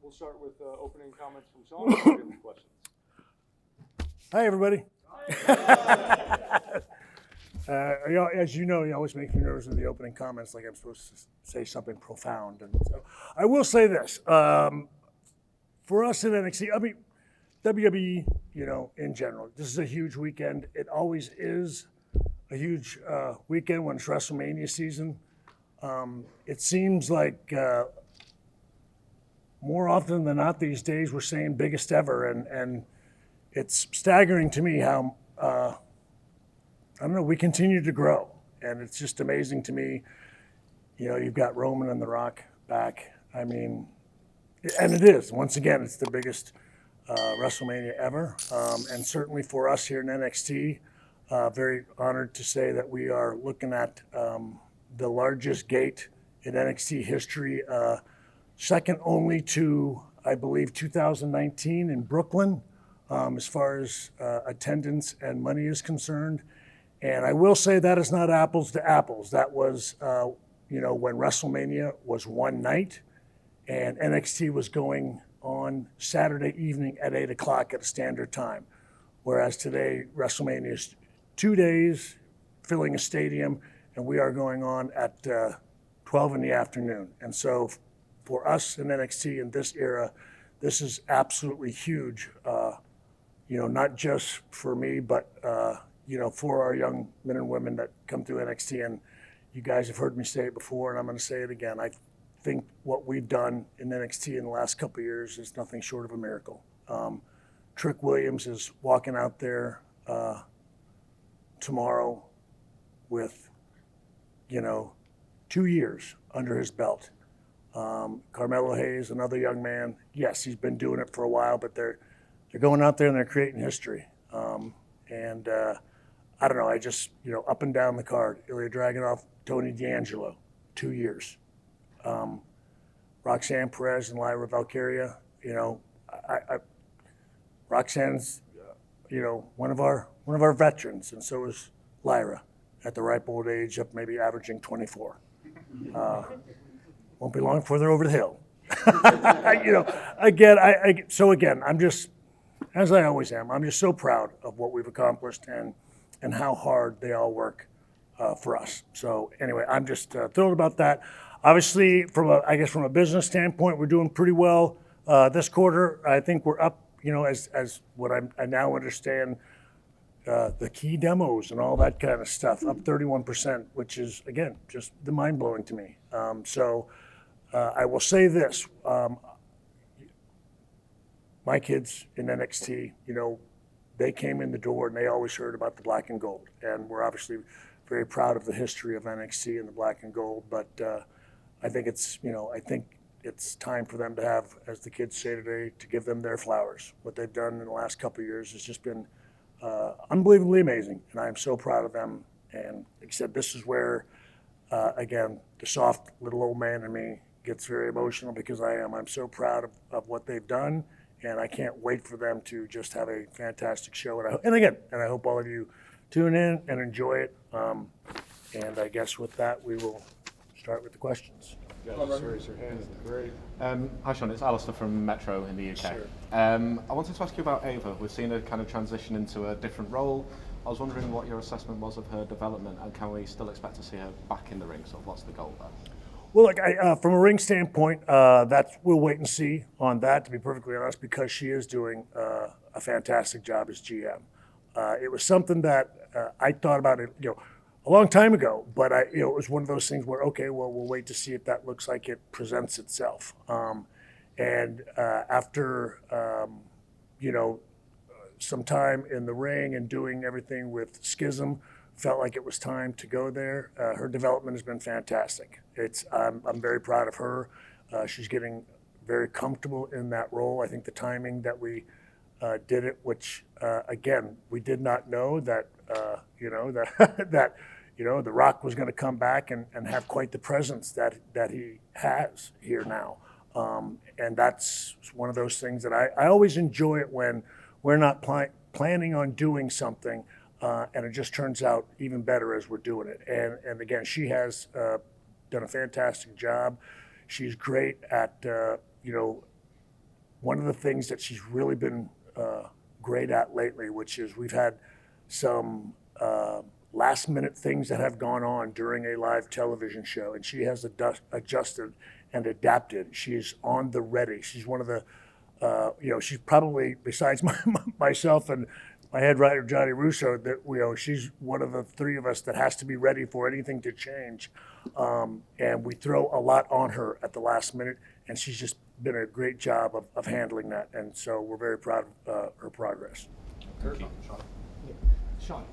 We'll start with opening comments from Shawn, and we'll get into questions. Hi, everybody. As you know, you always make me nervous with the opening comments, like I'm supposed to say something profound. And so I will say this. For us in NXT, I mean, WWE, in general, this is a huge weekend. It always is a huge weekend when it's WrestleMania season. It seems like more often than not these days we're saying biggest ever, and it's staggering to me how, I don't know, we continue to grow, and it's just amazing to me. You've got Roman and The Rock back. I mean, and it is, once again, it's the biggest WrestleMania ever, and certainly for us here in NXT, very honored to say that we are looking at the largest gate in NXT history, second only to, I believe, 2019 in Brooklyn, as far as attendance and money is concerned. And I will say that is not apples to apples. That was, when WrestleMania was one night and NXT was going on Saturday evening at 8 o'clock at a standard time. Whereas today, WrestleMania is 2 days, filling a stadium, and we are going on at 12 in the afternoon. And so for us in NXT in this era, this is absolutely huge, not just for me, but, for our young men and women that come through NXT. And you guys have heard me say it before, and I'm going to say it again. I think what we've done in NXT in the last couple of years is nothing short of a miracle. Trick Williams is walking out there tomorrow with, 2 years under his belt. Carmelo Hayes, another young man. Yes, he's been doing it for a while, but they're going out there and they're creating history. I don't know, I just, up and down the card, Ilya Dragunov, Tony D'Angelo, 2 years. Roxanne Perez and Lyra Valkyria, Roxanne's, one of our veterans, and so is Lyra at the ripe old age of maybe averaging 24. Won't be long before they're over the hill. Again, I'm just, as I always am, I'm just so proud of what we've accomplished and how hard they all work for us. So anyway, I'm just thrilled about that. Obviously, from a business standpoint, we're doing pretty well this quarter. I think we're up, as what I now understand, the key demos and all that kind of stuff, up 31%, which is, again, just the mind-blowing to me. I will say this. My kids in NXT, they came in the door and they always heard about the black and gold. And we're obviously very proud of the history of NXT and the black and gold. But I think it's time for them to have, as the kids say today, to give them their flowers. What they've done in the last couple of years has just been unbelievably amazing. And I am so proud of them. And like I said, this is where, again, the soft little old man in me gets very emotional because I'm so proud of what they've done. And I can't wait for them to just have a fantastic show. And I hope all of you tune in and enjoy it. And I guess with that, we will start with the questions. Just raise your hand. Great. Hi, Shawn. It's Alistair from Metro in the UK. Sure. I wanted to ask you about Ava. We've seen her kind of transition into a different role. I was wondering what your assessment was of her development, and can we still expect to see her back in the ring? So what's the goal there? Well, look, from a ring standpoint, we'll wait and see on that, to be perfectly honest, because she is doing a fantastic job as GM. It was something that I thought about it, a long time ago, but it was one of those things where, okay, well, we'll wait to see if that looks like it presents itself. After, some time in the ring and doing everything with Schism, felt like it was time to go there. Her development has been fantastic. I'm very proud of her. She's getting very comfortable in that role. I think the timing that we did it, which again, we did not know that The Rock was going to come back and have quite the presence that he has here now. And that's one of those things that I always enjoy it when we're not planning on doing something and it just turns out even better as we're doing it. And again, she has done a fantastic job. She's great at one of the things that she's really been great at lately, which is we've had some last minute things that have gone on during a live television show, and she has adjusted and adapted. She's on the ready. She's one of the, she's probably, besides myself and my head writer, Johnny Russo, that, she's one of the three of us that has to be ready for anything to change. And we throw a lot on her at the last minute, and she's just been a great job of handling that. And so we're very proud of her progress. Shawn,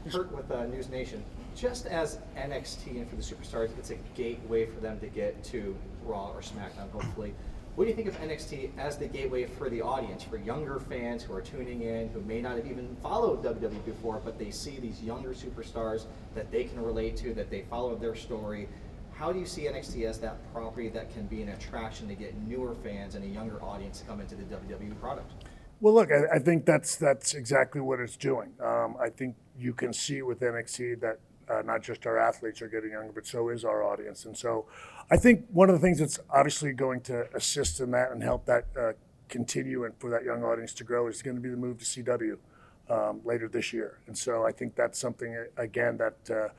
Kurt with News Nation. Just as NXT and for the Superstars, it's a gateway for them to get to Raw or SmackDown, hopefully. What do you think of NXT as the gateway for the audience, for younger fans who are tuning in, who may not have even followed WWE before, but they see these younger superstars that they can relate to, that they follow their story? How do you see NXT as that property that can be an attraction to get newer fans and a younger audience to come into the WWE product? Well, look, I think that's exactly what it's doing. I think you can see with NXT that not just our athletes are getting younger, but so is our audience. And so I think one of the things that's obviously going to assist in that and help that continue and for that young audience to grow is going to be the move to CW later this year. And so I think that's something, again, that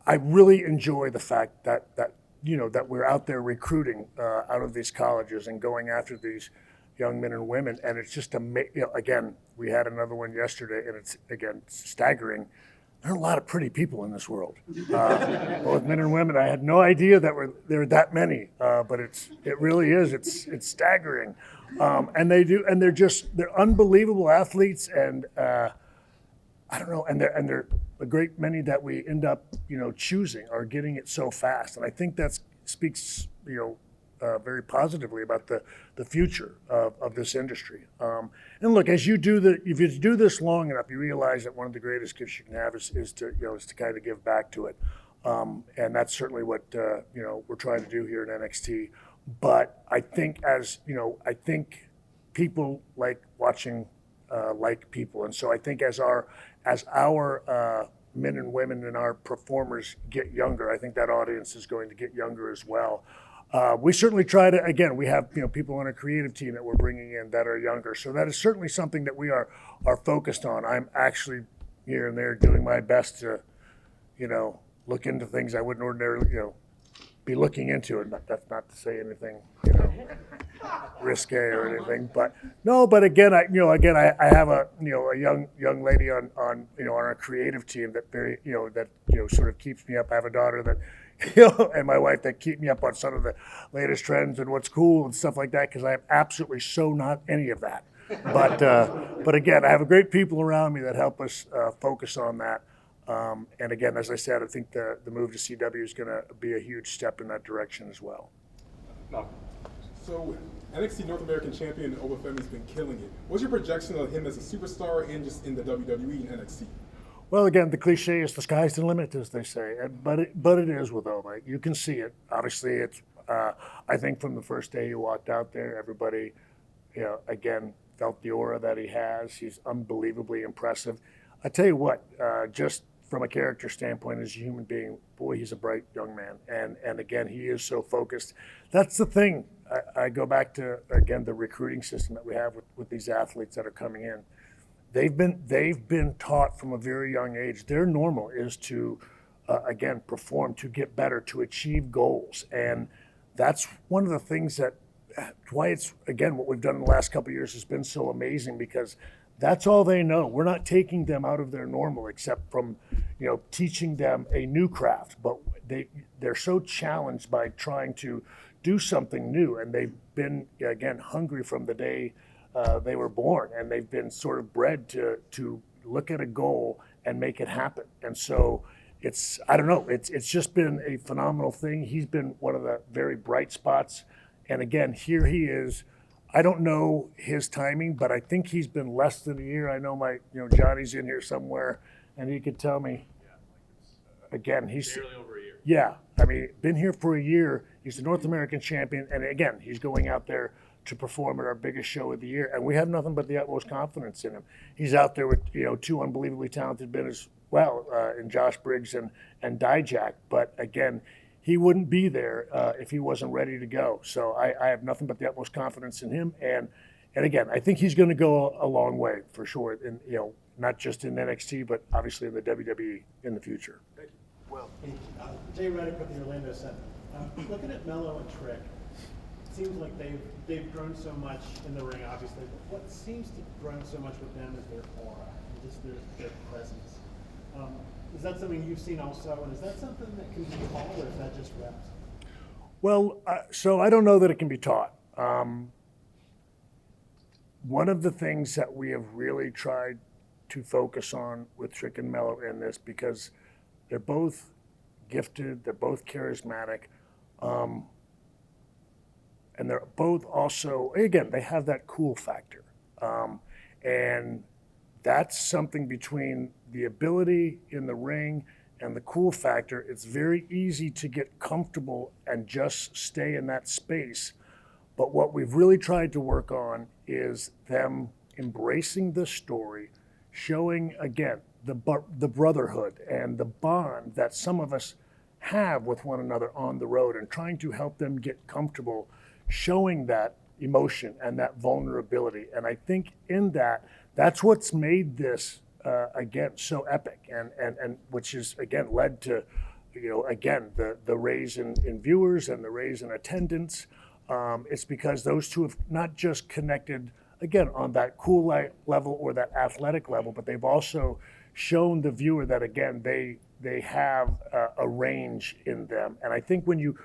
I really enjoy the fact that we're out there recruiting out of these colleges and going after these young men and women. And it's just again, we had another one yesterday, and it's, again, staggering. There are a lot of pretty people in this world, both men and women. I had no idea that there were that many, but it really is. It's staggering, and they're unbelievable athletes, and I don't know, and they're a great many that we end up choosing are getting it so fast, and I think that speaks very positively about the future of this industry. And look, if you do this long enough, you realize that one of the greatest gifts you can have is to kind of give back to it. And that's certainly what we're trying to do here at NXT. But I think I think people like watching like people, and so I think as our men and women and our performers get younger, I think that audience is going to get younger as well. We certainly try to, again, we have people on our creative team that we're bringing in that are younger. So that is certainly something that we are focused on. I'm actually here and there doing my best to, look into things I wouldn't ordinarily, be looking into. And that's not to say anything, risque or anything. But no, but again, I have a young lady on our creative team that sort of keeps me up. I have a daughter that. And my wife that keep me up on some of the latest trends and what's cool and stuff like that, because I am absolutely so not any of that. But again, I have great people around me that help us focus on that. And again, as I said, I think the move to CW is going to be a huge step in that direction as well. So NXT North American champion Obafemi's been killing it. What's your projection of him as a superstar and just in the WWE and NXT? Well, again, the cliche is the sky's the limit, as they say, but it is with Oba. You can see it. Obviously, it's. I think from the first day he walked out there, everybody, again, felt the aura that he has. He's unbelievably impressive. I tell you what, just from a character standpoint, as a human being, boy, he's a bright young man, and again, he is so focused. That's the thing. I go back to again the recruiting system that we have with these athletes that are coming in. They've been taught from a very young age. Their normal is to, again, perform, to get better, to achieve goals. And that's one of the things why it's, again, what we've done in the last couple of years has been so amazing, because that's all they know. We're not taking them out of their normal except from, teaching them a new craft. But they're so challenged by trying to do something new. And they've been, again, hungry from the day they were born, and they've been sort of bred to look at a goal and make it happen. And so it's just been a phenomenal thing. He's been one of the very bright spots. And again, here he is. I don't know his timing, but I think he's been less than a year. I know Johnny's in here somewhere, and he could tell me. Again, he's barely over a year. Yeah, I mean, been here for a year. He's the North American champion, and again, he's going out there to perform at our biggest show of the year, and we have nothing but the utmost confidence in him. He's out there with two unbelievably talented men as well, in Josh Briggs and Dijak. But again, he wouldn't be there if he wasn't ready to go. So I have nothing but the utmost confidence in him. And again, I think he's going to go a long way for sure. And not just in NXT, but obviously in the WWE in the future. Well, Jay Reddick with the Orlando Center. Looking at Mello and Trick, it seems like they've grown so much in the ring, obviously. But what seems to have grown so much with them is their aura, and just their presence. Is that something you've seen also, and is that something that can be taught, or is that just reps? Well, so I don't know that it can be taught. One of the things that we have really tried to focus on with Trick and Mello in this, because they're both gifted, they're both charismatic, and they're both also, again, they have that cool factor. And that's something between the ability in the ring and the cool factor. It's very easy to get comfortable and just stay in that space. But what we've really tried to work on is them embracing the story, showing, again, the brotherhood and the bond that some of us have with one another on the road, and trying to help them get comfortable showing that emotion and that vulnerability. And I think in that's what's made this again so epic, and which is again led to again the raise in viewers and the raise in attendance. It's because those two have not just connected again on that cool level or that athletic level, but they've also shown the viewer that again they have a range in them. And I think when you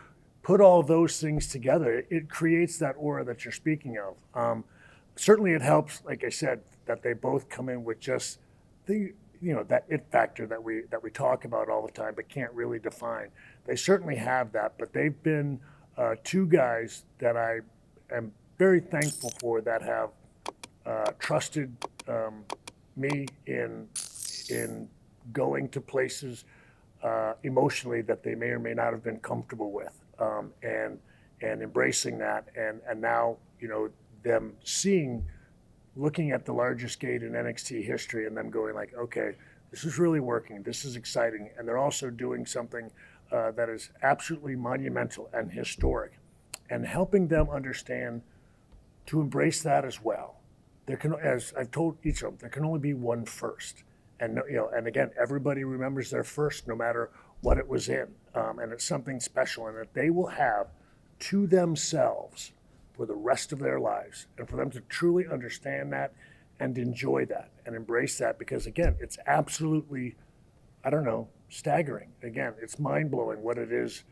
put all those things together, it creates that aura that you're speaking of. Certainly it helps, like I said, that they both come in with just the that it factor that we talk about all the time but can't really define. They certainly have that, but they've been two guys that I am very thankful for, that have trusted me in going to places emotionally that they may or may not have been comfortable with, and embracing that, and now them looking at the largest gate in NXT history, and them going like, okay, this is really working, this is exciting, and they're also doing something that is absolutely monumental and historic, and helping them understand to embrace that as well. There can, as I've told each of them, there can only be one first. And and again, everybody remembers their first, no matter what it was in, and it's something special, and that they will have to themselves for the rest of their lives, and for them to truly understand that and enjoy that and embrace that, because again, it's absolutely, staggering. Again, it's mind-blowing what it is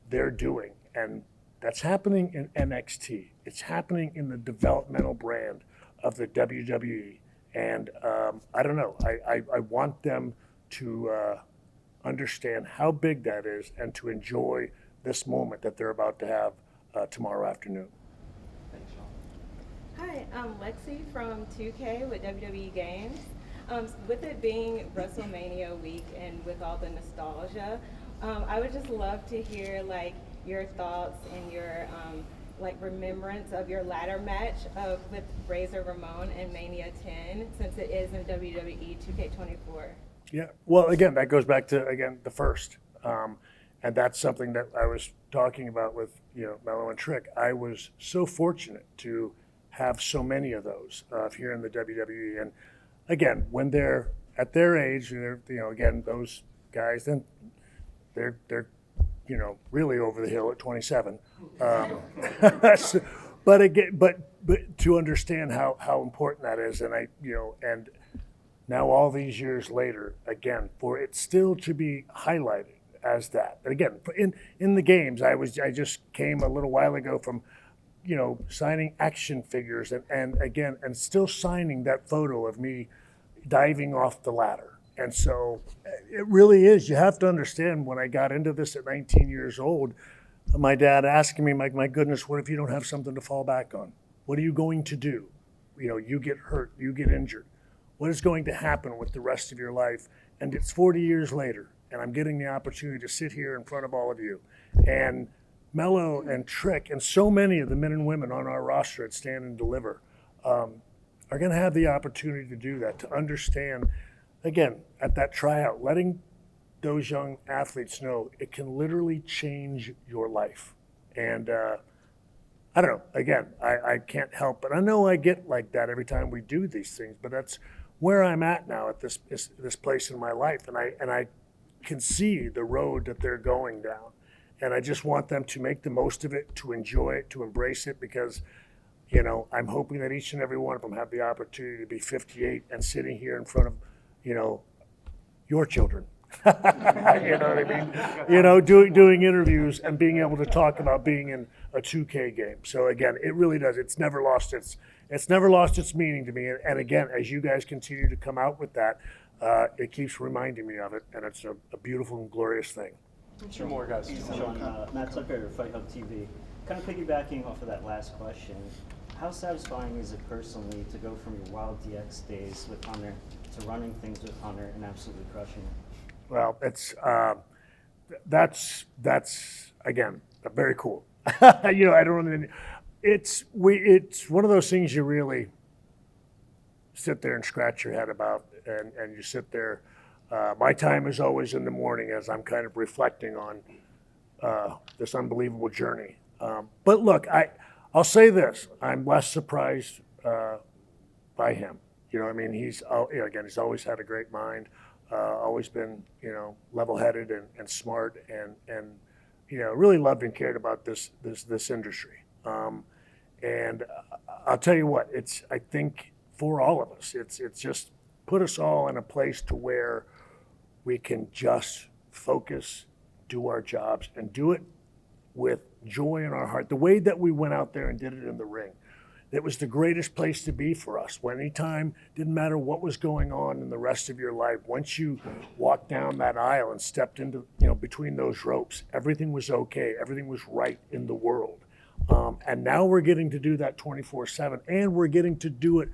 they're doing, and that's happening in NXT. It's happening in the developmental brand of the WWE. And I want them to understand how big that is, and to enjoy this moment that they're about to have tomorrow afternoon. Thanks, Shawn. Hi, I'm Lexi from 2K with WWE Games. With it being WrestleMania week and with all the nostalgia, I would just love to hear your thoughts and your remembrance of your ladder match with Razor Ramon and Mania 10, since it is in WWE 2K24. Yeah, well, again, that goes back to the first, and that's something that I was talking about with Mello and Trick. I was so fortunate to have so many of those here in the WWE, and again, when they're at their age, they're again, those guys, then they're really over the hill at 27. But again, but to understand how important that is, and and now all these years later, again, for it still to be highlighted as that. And again, in the games, I just came a little while ago from signing action figures, and still signing that photo of me diving off the ladder. And so it really is, you have to understand, when I got into this at 19 years old, my dad asking me, my goodness, what if you don't have something to fall back on? What are you going to do? You get hurt, you get injured. What is going to happen with the rest of your life? And it's 40 years later, and I'm getting the opportunity to sit here in front of all of you. And Mello and Trick and so many of the men and women on our roster at Stand and Deliver are going to have the opportunity to do that, to understand, again, at that tryout, letting those young athletes know it can literally change your life. And I don't know, again, I can't help, but I know I get like that every time we do these things, but that's where I'm at now at this place in my life. And I can see the road that they're going down. And I just want them to make the most of it, to enjoy it, to embrace it, because, you know, I'm hoping that each and every one of them have the opportunity to be 58 and sitting here in front of, you know, your children. You know what I mean? You know, doing interviews and being able to talk about being in a 2K game. So again, it really does. It's never lost its meaning to me. And again, as you guys continue to come out with that, it keeps reminding me of it, and it's a beautiful and glorious thing. Two more guys. Shawn, Matt Tucker, Fight Hub TV. Kind of piggybacking off of that last question, how satisfying is it personally to go from your Wild DX days with Hunter to running things with Hunter and absolutely crushing it? Well, that's again very cool. You know, I don't. It's one of those things you really sit there and scratch your head about, and you sit there. My time is always in the morning as I'm kind of reflecting on this unbelievable journey. But look, I'll say this: I'm less surprised by him. You know, I mean, he's always had a great mind. Always been, you know, level-headed and smart, and you know, really loved and cared about this industry. And I'll tell you what, I think for all of us, it's just put us all in a place to where we can just focus, do our jobs, and do it with joy in our heart. The way that we went out there and did it in the ring, it was the greatest place to be for us. Anytime, didn't matter what was going on in the rest of your life. Once you walked down that aisle and stepped into, you know, between those ropes, everything was okay. Everything was right in the world. And now we're getting to do that 24/7, and we're getting to do it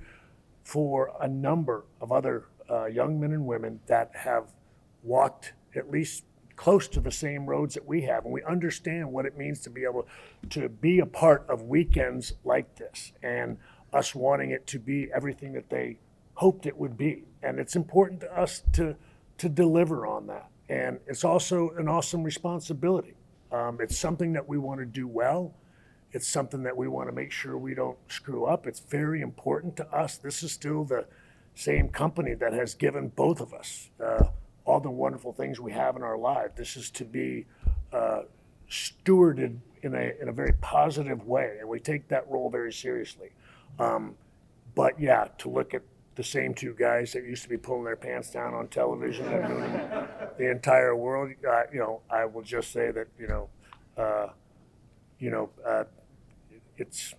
for a number of other young men and women that have walked at least close to the same roads that we have, and we understand what it means to be able to be a part of weekends like this, and us wanting it to be everything that they hoped it would be. And it's important to us to deliver on that. And it's also an awesome responsibility. It's something that we want to do well. It's something that we want to make sure we don't screw up. It's very important to us. This is still the same company that has given both of us all the wonderful things we have in our life. This is to be stewarded in a very positive way, and we take that role very seriously. But yeah, to look at the same two guys that used to be pulling their pants down on television and doing the entire world, you know, I will just say that, it's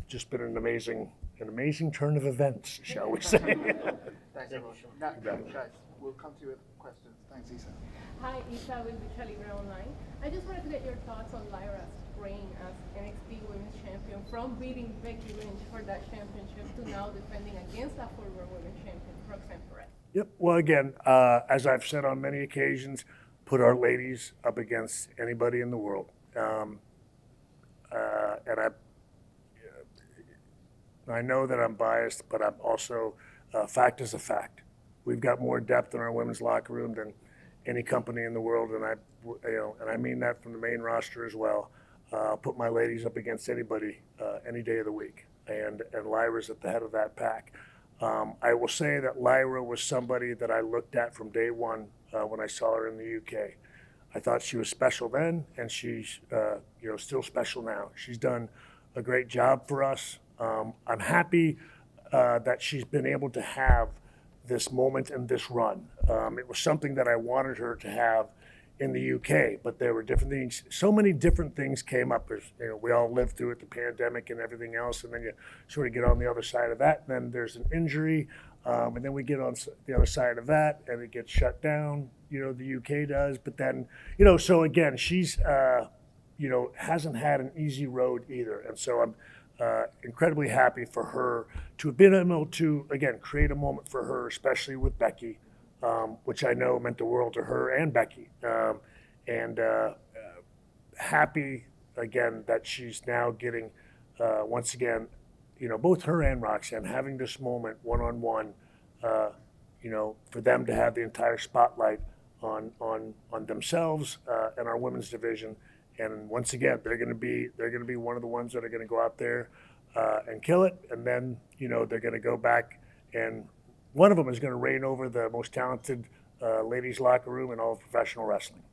just been an amazing turn of events, shall we say? Thanks, everyone. Now, guys, we'll come to you with questions. Thanks, Isa. Hi, Isa with Lucha Libre Online. I just wanted to get your thoughts on Lyra's reign as NXT Women's Champion, from beating Becky Lynch for that championship to now defending against that former Women's Champion, Roxanne Perez. Yep. Well, again, as I've said on many occasions, put our ladies up against anybody in the world. And I know that I'm biased, but I'm also, fact is a fact. We've got more depth in our women's locker room than any company in the world, and I mean that from the main roster as well. I'll put my ladies up against anybody any day of the week, and Lyra's at the head of that pack. I will say that Lyra was somebody that I looked at from day one when I saw her in the UK. I thought she was special then, and she's still special now. She's done a great job for us. I'm happy that she's been able to have this moment and this run. It was something that I wanted her to have in the UK, but there were different things. So many different things came up. As, we all lived through it, the pandemic and everything else, and then you sort of get on the other side of that. And then there's an injury, and then we get on the other side of that, and it gets shut down. The UK does, but then so again, she's hasn't had an easy road either, and so I'm incredibly happy for her to have been able to, again, create a moment for her, especially with Becky, which I know meant the world to her and Becky. And happy, again, that she's now getting, once again, both her and Roxanne having this moment one-on-one, for them to have the entire spotlight on themselves and our women's division. And once again, they're going to be one of the ones that are going to go out there and kill it. And then they're going to go back, and one of them is going to reign over the most talented ladies locker room in all of professional wrestling.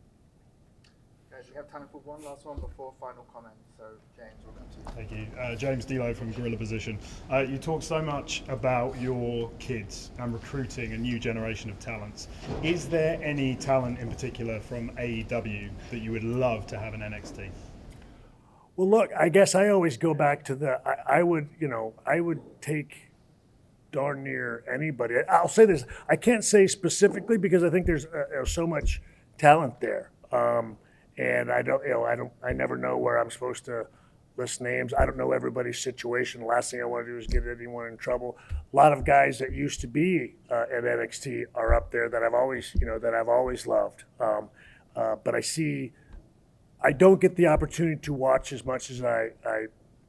Guys, we have time for one last one before final comments. So, James, we'll come to you. Thank you. James Delo from Gorilla Position. You talk so much about your kids and recruiting a new generation of talents. Is there any talent in particular from AEW that you would love to have in NXT? Well, look, I guess I always go back to I would take darn near anybody. I'll say this, I can't say specifically because I think there's so much talent there. And I never know where I'm supposed to list names. I don't know everybody's situation. The last thing I want to do is get anyone in trouble. A lot of guys that used to be at NXT are up there that I've always loved. But I don't get the opportunity to watch as much as I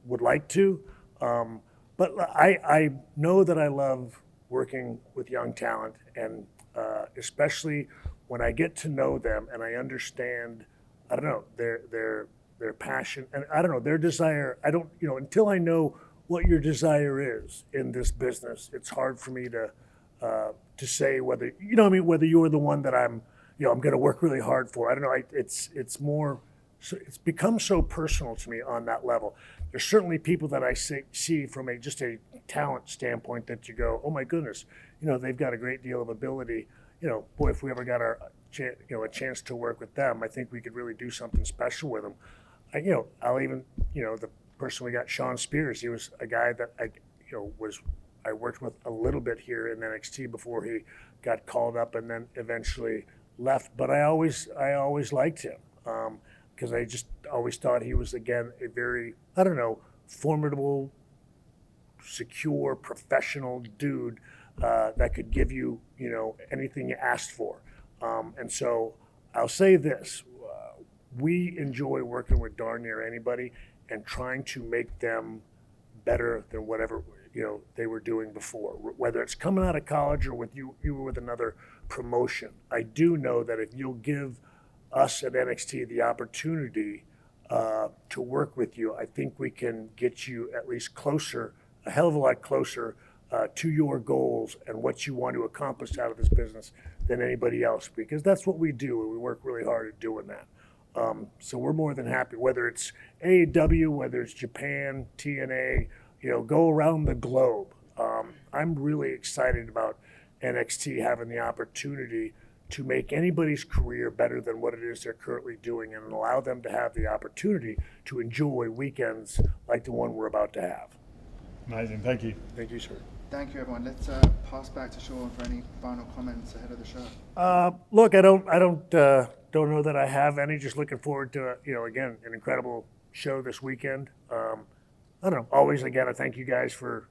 would like to. But I know that I love working with young talent, and especially when I get to know them and I understand, I don't know, their passion, and I don't know, their desire. I don't, until I know what your desire is in this business, it's hard for me to say whether, whether you're the one that I'm going to work really hard for. I don't know. It's more, it's become so personal to me on that level. There's certainly people that I see from just a talent standpoint that you go, oh my goodness, they've got a great deal of ability. Boy, if we ever got a chance to work with them, I think we could really do something special with them. I'll even, the person we got, Shawn Spears, he was a guy that I worked with a little bit here in NXT before he got called up and then eventually left. But I always liked him because I just always thought he was, again, a very, formidable, secure, professional dude that could give you, anything you asked for. And so I'll say this, we enjoy working with darn near anybody and trying to make them better than whatever, they were doing before, whether it's coming out of college or with you were with another promotion. I do know that if you'll give us at NXT the opportunity to work with you, I think we can get you at least closer, a hell of a lot closer to your goals and what you want to accomplish out of this business than anybody else, because that's what we do, and we work really hard at doing that. So we're more than happy, whether it's AEW, whether it's Japan, TNA, go around the globe. I'm really excited about NXT having the opportunity to make anybody's career better than what it is they're currently doing, and allow them to have the opportunity to enjoy weekends like the one we're about to have. Amazing, thank you. Thank you, sir. Thank you, everyone. Let's pass back to Shawn for any final comments ahead of the show. Look, I don't know that I have any. Just looking forward to again, an incredible show this weekend. I don't know. Always, again, I thank you guys for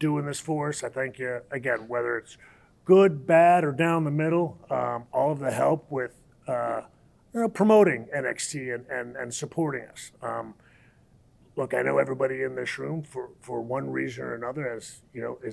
doing this for us. I thank you again, whether it's good, bad, or down the middle. All of the help with promoting NXT and supporting us. Look, I know everybody in this room, for one reason or another, is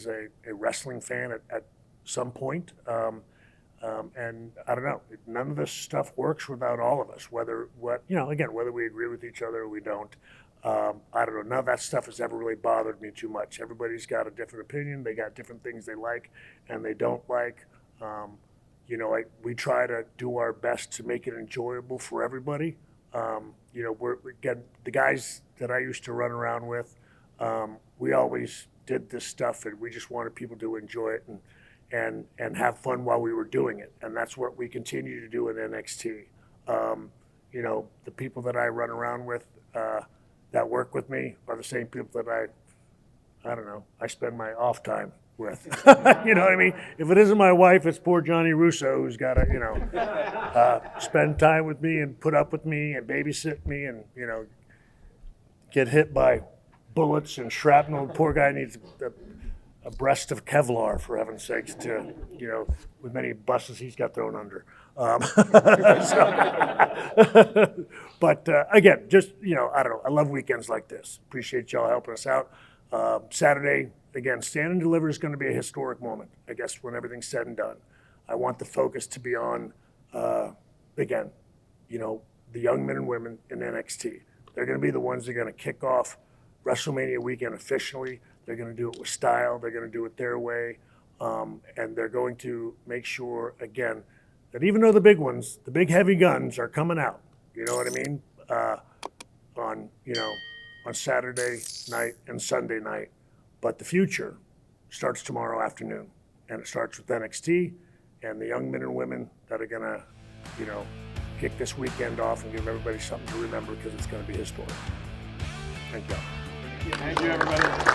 a wrestling fan at some point. And I don't know, none of this stuff works without all of us, whether we agree with each other or we don't. I don't know, none of that stuff has ever really bothered me too much. Everybody's got a different opinion. They got different things they like and they don't like. We try to do our best to make it enjoyable for everybody. The guys that I used to run around with, we always did this stuff, and we just wanted people to enjoy it and have fun while we were doing it. And that's what we continue to do in NXT. The people that I run around with that work with me are the same people that I spend my off time with. You know what I mean? If it isn't my wife, it's poor Johnny Russo, who's got to, spend time with me and put up with me and babysit me and, get hit by bullets and shrapnel. Poor guy needs a breast of Kevlar, for heaven's sakes, to, with many buses he's got thrown under. But again, just, I don't know. I love weekends like this. Appreciate y'all helping us out. Saturday, again, Stand and Deliver is going to be a historic moment, I guess, when everything's said and done. I want the focus to be on, again, you know, the young men and women in NXT. They're going to be the ones that are going to kick off WrestleMania weekend officially. They're going to do it with style. They're going to do it their way. And they're going to make sure, again, that even though the big ones, the big heavy guns are coming out, you know what I mean? On Saturday night and Sunday night. But the future starts tomorrow afternoon. And it starts with NXT and the young men and women that are going to, you know, kick this weekend off and give everybody something to remember because it's going to be historic. Thank you. Thank you, everybody.